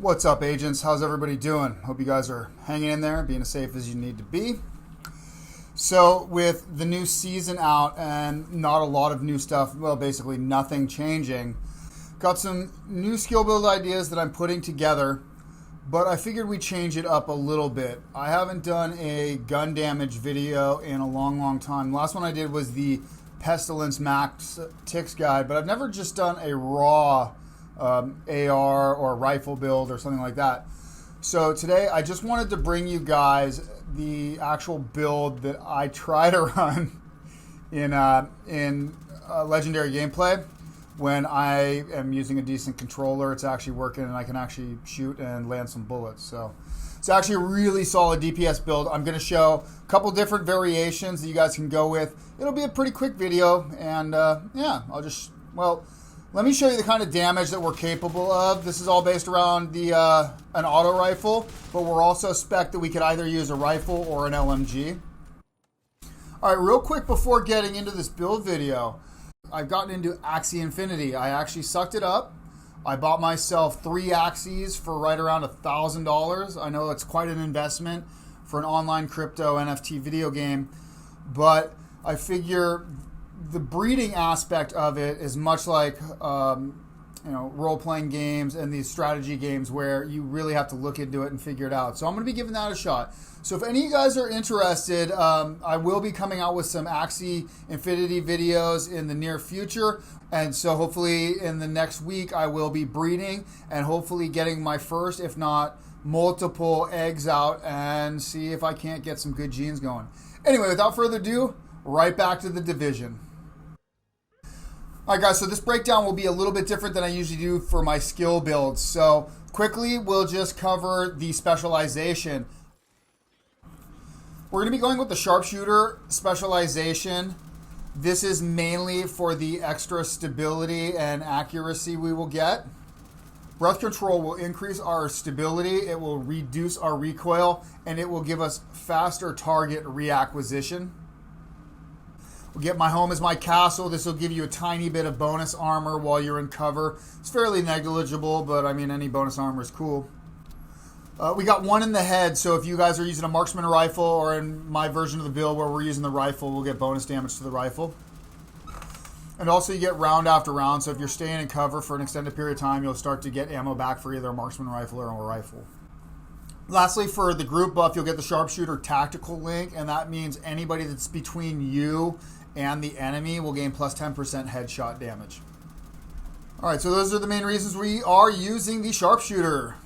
What's up, agents? How's everybody doing? Hope you guys are hanging in there, being as safe as you need to be. So with the new season out and not a lot of new stuff, well, basically nothing changing, got some new skill build ideas that I'm putting together, but I figured we'd change it up a little bit. I haven't done a gun damage video in a long time. The last one I did was the Pestilence Max Ticks guide, but I've never just done a raw AR or rifle build or something like that. So today I just wanted to bring you guys the actual build that I try to run in legendary gameplay when I am using a decent controller. It's actually working and I can actually shoot and land some bullets. So it's actually a really solid DPS build. I'm going to show a couple different variations that you guys can go with. It'll be a pretty quick video, and yeah, let me show you the kind of damage that we're capable of. This is all based around the an auto rifle, but we're also spec that we could either use a rifle or an LMG. All right, real quick before getting into this build video, I've gotten into Axie Infinity. I actually sucked it up. I bought myself 3 Axies for right around $1,000. I know it's quite an investment for an online crypto NFT video game, but I figure the breeding aspect of it is much like role-playing games and these strategy games where you really have to look into it and figure it out. So I'm going to be giving that a shot. So if any of you guys are interested, I will be coming out with some Axie Infinity videos in the near future. And so hopefully in the next week I will be breeding and hopefully getting my first, if not multiple eggs out, and see if I can't get some good genes going. Anyway, without further ado, right back to the division. All right, guys, so this breakdown will be a little bit different than I usually do for my skill builds. So quickly, we'll just cover the specialization. We're going to be going with the Sharpshooter specialization. This is mainly for the extra stability and accuracy we will get. Breath control will increase our stability, it will reduce our recoil, and it will give us faster target reacquisition. We'll get My Home is My Castle. This will give you a tiny bit of bonus armor while you're in cover. It's fairly negligible, but I mean, any bonus armor is cool. We got 1 in the head, so if you guys are using a marksman rifle, or in my version of the build where we're using the rifle, we'll get bonus damage to the rifle. And also you get round after round, so if you're staying in cover for an extended period of time, you'll start to get ammo back for either a marksman rifle or a rifle. Lastly, for the group buff, you'll get the Sharpshooter Tactical Link, and that means anybody that's between you and the enemy will gain plus 10% headshot damage. All right, so those are the main reasons we are using the Sharpshooter.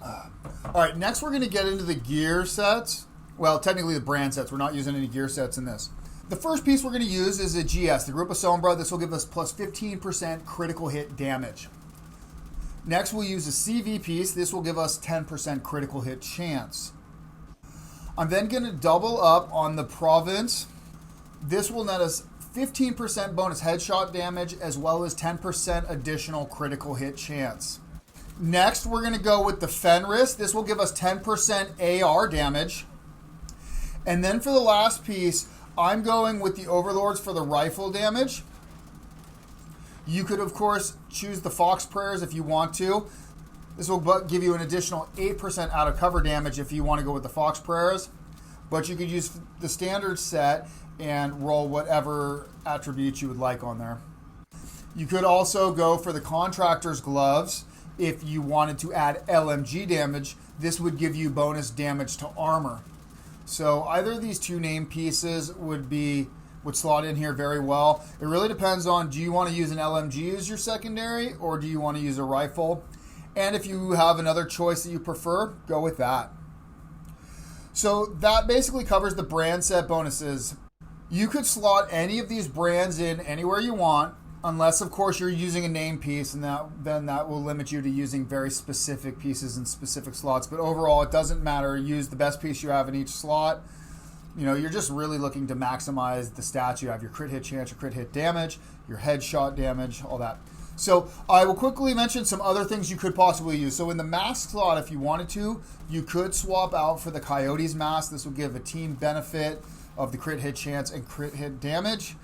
All right, next we're going to get into the gear sets. Well, technically the brand sets. We're not using any gear sets in this. The first piece we're going to use is a GS, the Group of Sombra. This will give us plus 15% critical hit damage. Next, we'll use a CV piece. This will give us 10% critical hit chance. I'm then going to double up on the Province. This will net us 15% bonus headshot damage as well as 10% additional critical hit chance. Next, we're going to go with the Fenris. This will give us 10% AR damage. And then for the last piece, I'm going with the Overlords for the rifle damage. You could, of course, choose the Fox Prayers if you want to. This will give you an additional 8% out of cover damage if you want to go with the Fox Prayers. But you could use the standard set and roll whatever attributes you would like on there. You could also go for the Contractor's Gloves. If you wanted to add LMG damage, this would give you bonus damage to armor. So either of these 2 name pieces would slot in here very well. It really depends on, do you want to use an LMG as your secondary or do you want to use a rifle? And if you have another choice that you prefer, go with that. So that basically covers the brand set bonuses. You could slot any of these brands in anywhere you want, unless of course you're using a name piece, and then that will limit you to using very specific pieces in specific slots. But overall, it doesn't matter. Use the best piece you have in each slot. You know, you're just really looking to maximize the stats. You have your crit hit chance, your crit hit damage, your headshot damage, all that. So I will quickly mention some other things you could possibly use. So in the mask slot, if you wanted to, you could swap out for the Coyotes mask. This will give a team benefit of the crit hit chance and crit hit damage.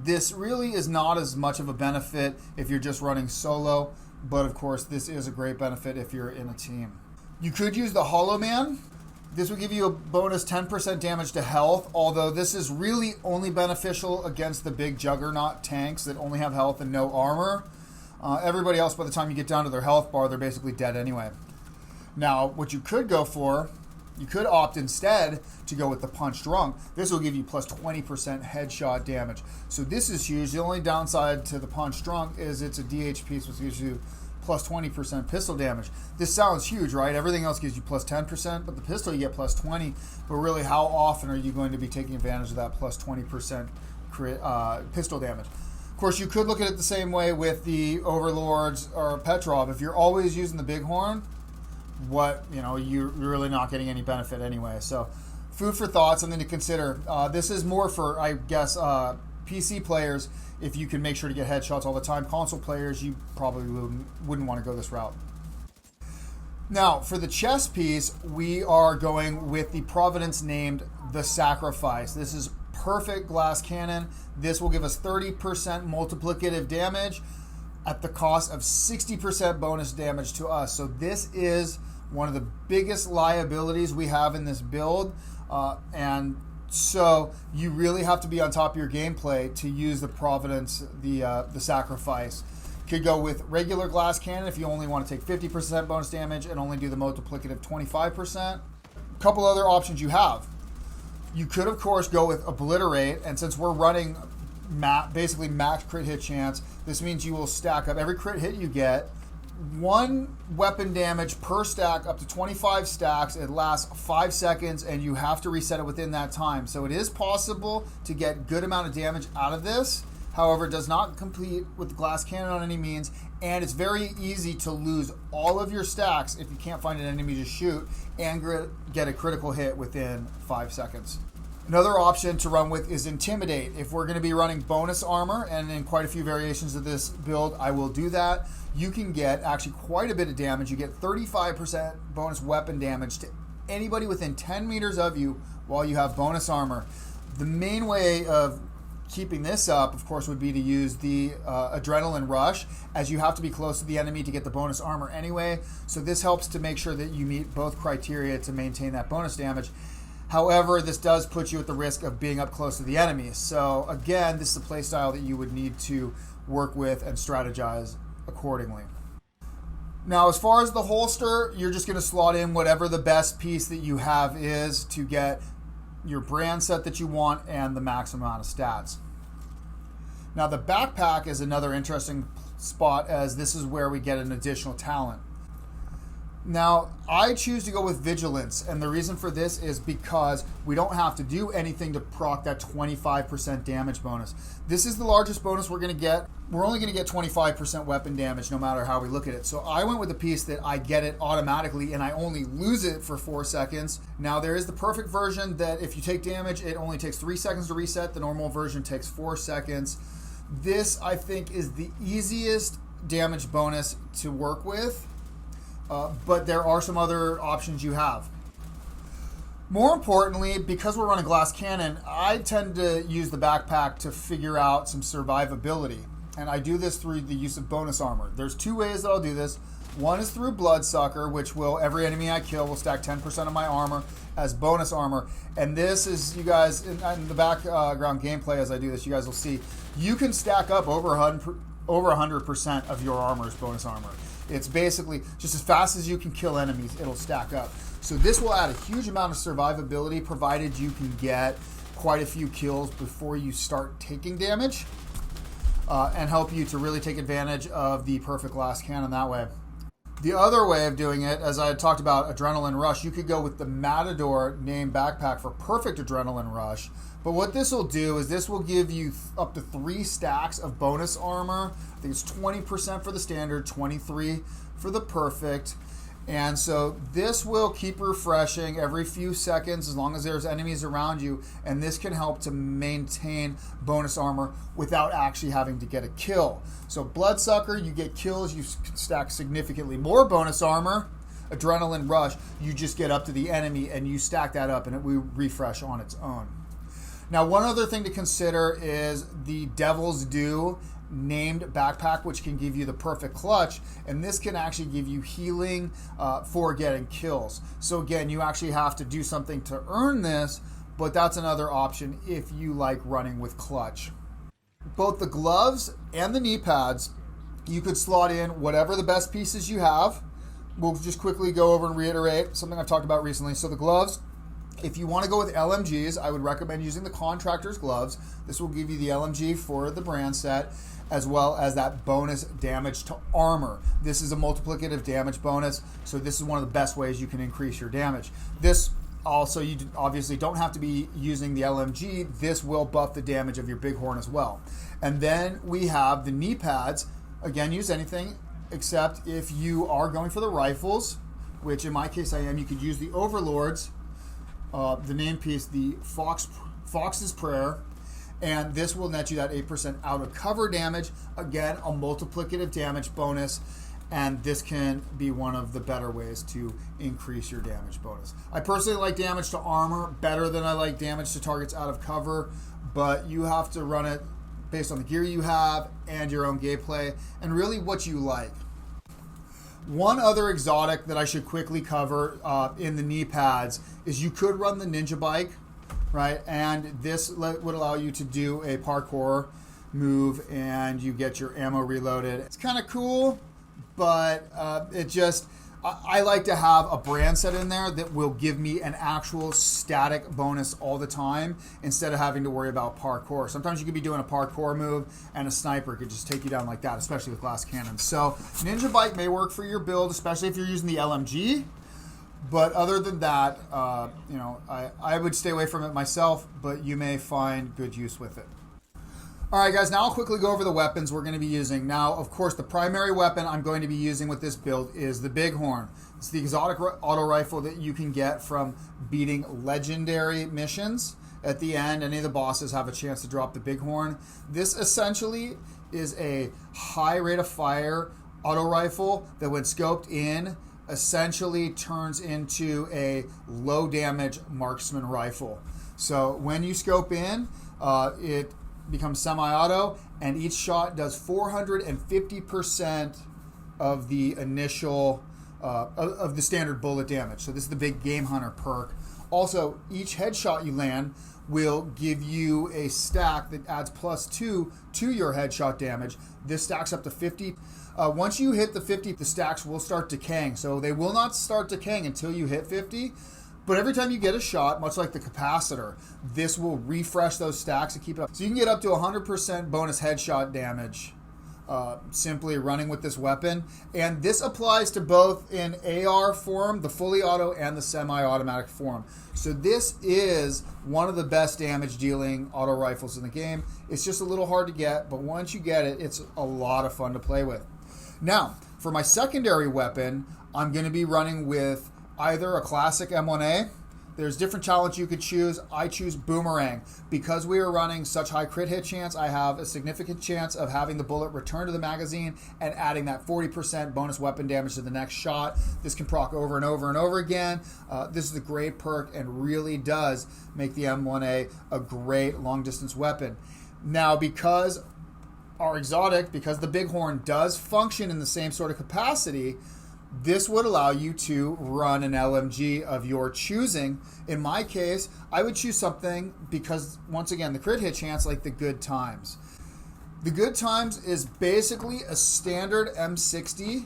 This really is not as much of a benefit if you're just running solo, but of course this is a great benefit if you're in a team. You could use the Hollow Man. This will give you a bonus 10% damage to health, although this is really only beneficial against the big juggernaut tanks that only have health and no armor. Everybody else, by the time you get down to their health bar, they're basically dead anyway. Now, what you could go for, you could opt instead to go with the Punch Drunk. This will give you plus 20% headshot damage. So this is huge. The only downside to the Punch Drunk is it's a DH piece, which gives you plus 20% pistol damage. This sounds huge, right? Everything else gives you plus 10%, but the pistol you get plus 20. But really, how often are you going to be taking advantage of that plus 20% pistol damage? Of course, you could look at it the same way with the Overlords or Petrov. If you're always using the Bighorn, you're really not getting any benefit anyway. So, food for thought, something to consider. This is more for, I guess, PC players. If you can make sure to get headshots all the time. Console players, you probably wouldn't want to go this route. Now, for the chest piece, we are going with the Providence named the Sacrifice. This is perfect glass cannon. This will give us 30% multiplicative damage at the cost of 60% bonus damage to us. So this is one of the biggest liabilities we have in this build, and so you really have to be on top of your gameplay to use the Providence, the Sacrifice. Could go with regular glass cannon if you only want to take 50% bonus damage and only do the multiplicative 25%. A couple other options you have. You could, of course, go with Obliterate, and since we're running basically max crit hit chance, this means you will stack up every crit hit you get. 1 weapon damage per stack, up to 25 stacks. It lasts 5 seconds, and you have to reset it within that time. So it is possible to get good amount of damage out of this. However, it does not compete with the glass cannon on any means, and it's very easy to lose all of your stacks if you can't find an enemy to shoot and get a critical hit within 5 seconds. Another option to run with is Intimidate. If we're going to be running bonus armor, and in quite a few variations of this build, I will do that. You can get actually quite a bit of damage. You get 35% bonus weapon damage to anybody within 10 meters of you while you have bonus armor. The main way of keeping this up, of course, would be to use the Adrenaline Rush, as you have to be close to the enemy to get the bonus armor anyway. So this helps to make sure that you meet both criteria to maintain that bonus damage. However, this does put you at the risk of being up close to the enemy. So again, this is a playstyle that you would need to work with and strategize accordingly. Now, as far as the holster, you're just going to slot in whatever the best piece that you have is to get your brand set that you want and the maximum amount of stats. Now, the backpack is another interesting spot, as this is where we get an additional talent. Now, I choose to go with Vigilance, and the reason for this is because we don't have to do anything to proc that 25% damage bonus. This is the largest bonus we're going to get. We're only going to get 25% weapon damage no matter how we look at it. So I went with a piece that I get it automatically and I only lose it for 4 seconds. Now, there is the perfect version that if you take damage, it only takes 3 seconds to reset. The normal version takes 4 seconds. This, I think, is the easiest damage bonus to work with. But there are some other options you have. More importantly, because we're running glass cannon, I tend to use the backpack to figure out some survivability. And I do this through the use of bonus armor. There's 2 ways that I'll do this. One is through Bloodsucker, which will, every enemy I kill will stack 10% of my armor as bonus armor. And this is, you guys, in the background gameplay as I do this, you guys will see, you can stack up over 100% of your armor as bonus armor. It's basically just as fast as you can kill enemies, it'll stack up. So this will add a huge amount of survivability, provided you can get quite a few kills before you start taking damage, and help you to really take advantage of the perfect glass cannon that way. The other way of doing it, as I had talked about Adrenaline Rush, you could go with the Matador named backpack for perfect Adrenaline Rush. But what this will do is this will give you up to 3 stacks of bonus armor. I think it's 20% for the standard, 23 for the perfect. And so this will keep refreshing every few seconds as long as there's enemies around you. And this can help to maintain bonus armor without actually having to get a kill. So Bloodsucker, you get kills, you stack significantly more bonus armor. Adrenaline Rush, you just get up to the enemy and you stack that up and it will refresh on its own. Now, one other thing to consider is the Devil's Due named backpack, which can give you the perfect clutch, and this can actually give you healing for getting kills. So again, you actually have to do something to earn this, but that's another option if you like running with clutch. Both the gloves and the knee pads, you could slot in whatever the best pieces you have. We'll just quickly go over and reiterate something I've talked about recently. So the gloves, if you want to go with LMGs, I would recommend using the contractor's gloves. This will give you the LMG for the brand set, as well as that bonus damage to armor. This is a multiplicative damage bonus, so this is one of the best ways you can increase your damage. This also, you obviously don't have to be using the LMG. This will buff the damage of your Bighorn as well. And then we have the knee pads. Again, use anything except if you are going for the rifles, which in my case I am. You could use the Overlords, the name piece, the Fox's Prayer, and this will net you that 8% out of cover damage. Again, a multiplicative damage bonus, and this can be one of the better ways to increase your damage bonus. I personally like damage to armor better than I like damage to targets out of cover, but you have to run it based on the gear you have and your own gameplay and really what you like. One other exotic that I should quickly cover in the knee pads is you could run the ninja bike, right? And this would allow you to do a parkour move and you get your ammo reloaded. It's kind of cool, but I like to have a brand set in there that will give me an actual static bonus all the time instead of having to worry about parkour. Sometimes you could be doing a parkour move and a sniper could just take you down like that, especially with glass cannons. So ninja bike may work for your build, especially if you're using the LMG. But other than that, I would stay away from it myself, but you may find good use with it. All right, guys, now I'll quickly go over the weapons we're going to be using. Now, of course, the primary weapon I'm going to be using with this build is the Bighorn. It's the exotic auto rifle that you can get from beating legendary missions. At the end, any of the bosses have a chance to drop the Bighorn. This essentially is a high rate of fire auto rifle that when scoped in, essentially turns into a low damage marksman rifle. So when you scope in, it becomes semi-auto, and each shot does 450% of the initial of the standard bullet damage. So this is the big game hunter perk. Also, each headshot you land will give you a stack that adds +2 to your headshot damage. This stacks up to 50. Once you hit the 50, the stacks will start decaying. So they will not start decaying until you hit 50. But every time you get a shot, much like the capacitor, this will refresh those stacks and keep it up. So you can get up to 100% bonus headshot damage simply running with this weapon. And this applies to both in AR form, the fully auto, and the semi-automatic form. So this is one of the best damage dealing auto rifles in the game. It's just a little hard to get, but once you get it, it's a lot of fun to play with. Now, for my secondary weapon, I'm going to be running with either a classic M1A. There's different challenge you could choose. I choose Boomerang. Because we are running such high crit hit chance, I have a significant chance of having the bullet return to the magazine and adding that 40% bonus weapon damage to the next shot. This can proc over and over and over again. This is a great perk and really does make the M1A a great long distance weapon. Now, because the Bighorn does function in the same sort of capacity, this would allow you to run an LMG of your choosing. In my case, I would choose something because, once again, the crit hit chance, like the Good Times. The Good Times is basically a standard M60.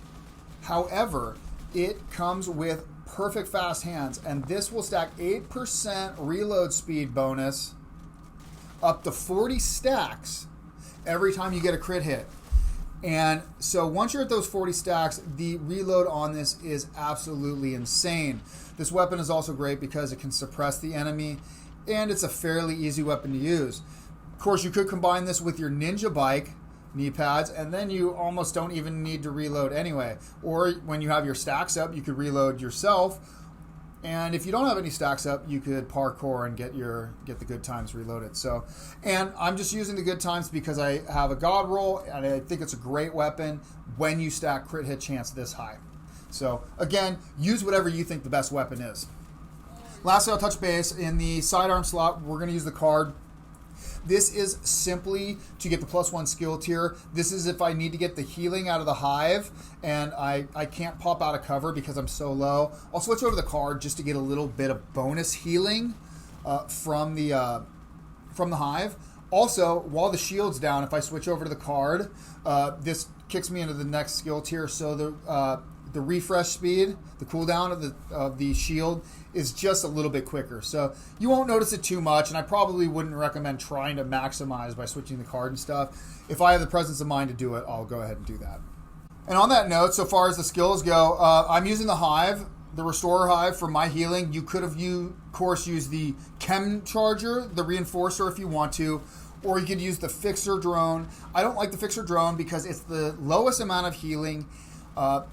However, it comes with perfect fast hands, and this will stack 8% reload speed bonus up to 40 stacks every time you get a crit hit. And so once you're at those 40 stacks, the reload on this is absolutely insane. This weapon is also great because it can suppress the enemy, and it's a fairly easy weapon to use. Of course, you could combine this with your ninja bike knee pads, and then you almost don't even need to reload anyway. Or when you have your stacks up, you could reload yourself. And if you don't have any stacks up, you could parkour and get the Good Times reloaded. So, and I'm just using the Good Times because I have a God roll, and I think it's a great weapon when you stack crit hit chance this high. So, again, use whatever you think the best weapon is. Lastly, I'll touch base. In the sidearm slot, we're going to use the card This is simply to get the +1 skill tier. This is if I need to get the healing out of the hive and I can't pop out of cover because I'm so low. I'll switch over the card just to get a little bit of bonus healing from the hive. Also, while the shield's down, if I switch over to the card, this kicks me into the next skill tier. So the refresh speed, the cooldown of the shield is just a little bit quicker. So you won't notice it too much, and I probably wouldn't recommend trying to maximize by switching the card and stuff. If I have the presence of mind to do it, I'll go ahead and do that. And on that note, so far as the skills go, I'm using the hive, the Restorer Hive for my healing. You could have, of course, used the Chem Charger, the Reinforcer if you want to, or you could use the Fixer Drone. I don't like the Fixer Drone because it's the lowest amount of healing.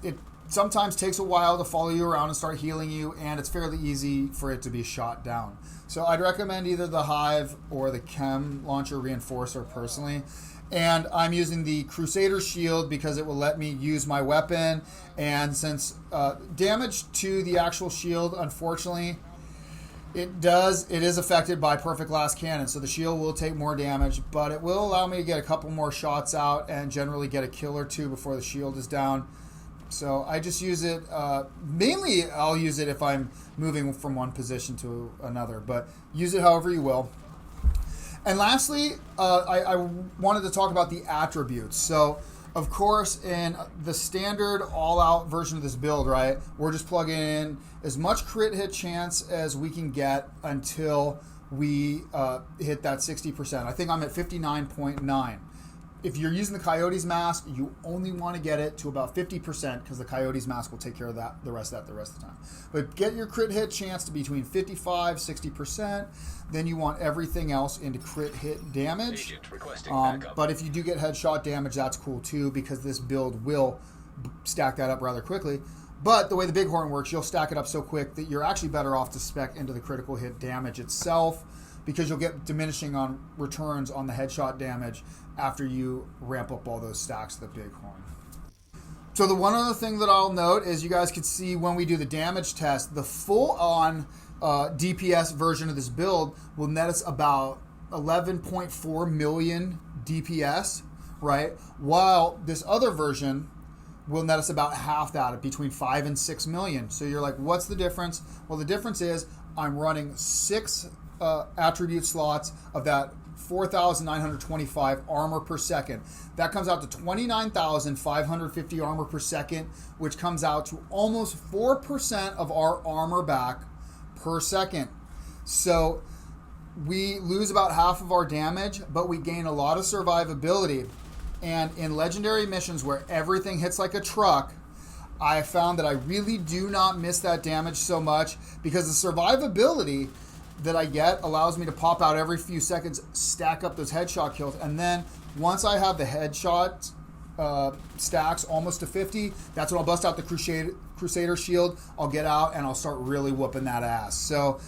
It sometimes takes a while to follow you around and start healing you, and it's fairly easy for it to be shot down. So I'd recommend either the Hive or the Chem Launcher Reinforcer personally. And I'm using the Crusader Shield because it will let me use my weapon. And since damage to the actual shield, unfortunately, it is affected by Perfect Glass Cannon. So the shield will take more damage, but it will allow me to get a couple more shots out and generally get a kill or two before the shield is down. So I just use it, mainly I'll use it if I'm moving from one position to another, but use it however you will. And lastly, I wanted to talk about the attributes. So, of course, in the standard all-out version of this build, right, we're just plugging in as much crit hit chance as we can get until we hit that 60%. I think I'm at 59.9. If you're using the Coyote's Mask, you only want to get it to about 50% because the Coyote's Mask will take care of that, the rest of the time. But get your crit hit chance to between 55-60%. Then you want everything else into crit hit damage. But if you do get headshot damage, that's cool too because this build will stack that up rather quickly. But the way the Bighorn works, you'll stack it up so quick that you're actually better off to spec into the critical hit damage itself because you'll get diminishing on returns on the headshot damage after you ramp up all those stacks of the Bighorn. So the one other thing that I'll note is you guys can see when we do the damage test, the full-on DPS version of this build will net us about 11.4 million DPS, right? While this other version will net us about half that, at between 5 and 6 million. So you're like, what's the difference? Well, the difference is I'm running 6 attribute slots of that 4,925 armor per second. That comes out to 29,550 armor per second, which comes out to almost 4% of our armor back per second. So we lose about half of our damage, but we gain a lot of survivability. And in legendary missions where everything hits like a truck, I found that I really do not miss that damage so much because the survivability that I get allows me to pop out every few seconds, stack up those headshot kills, and then once I have the headshot stacks almost to 50, that's when I'll bust out the Crusader Shield, I'll get out, and I'll start really whooping that ass. So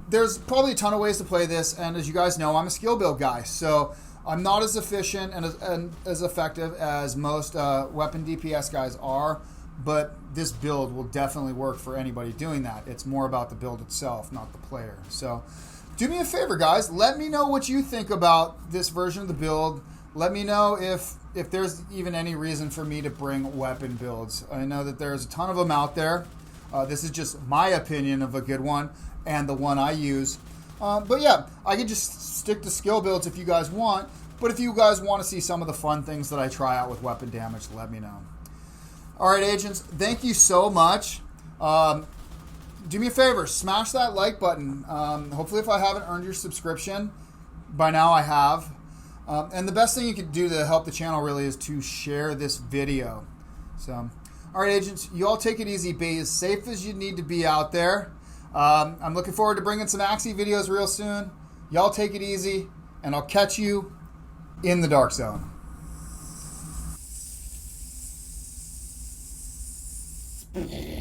there's probably a ton of ways to play this, and as you guys know, I'm a skill build guy, so I'm not as efficient and as effective as most weapon DPS guys are, but this build will definitely work for anybody doing that. It's more about the build itself, not the player. So do me a favor, guys. Let me know what you think about this version of the build. Let me know if there's even any reason for me to bring weapon builds. I know that there's a ton of them out there. This is just my opinion of a good one and the one I use. But yeah, I could just stick to skill builds if you guys want. But if you guys want to see some of the fun things that I try out with weapon damage, let me know. All right, agents, thank you so much. Do me a favor, smash that like button. Hopefully if I haven't earned your subscription, by now I have. And the best thing you can do to help the channel really is to share this video. So, all right, agents, you all take it easy. Be as safe as you need to be out there. I'm looking forward to bringing some Axie videos real soon. Y'all take it easy, and I'll catch you in the Dark Zone. Yeah.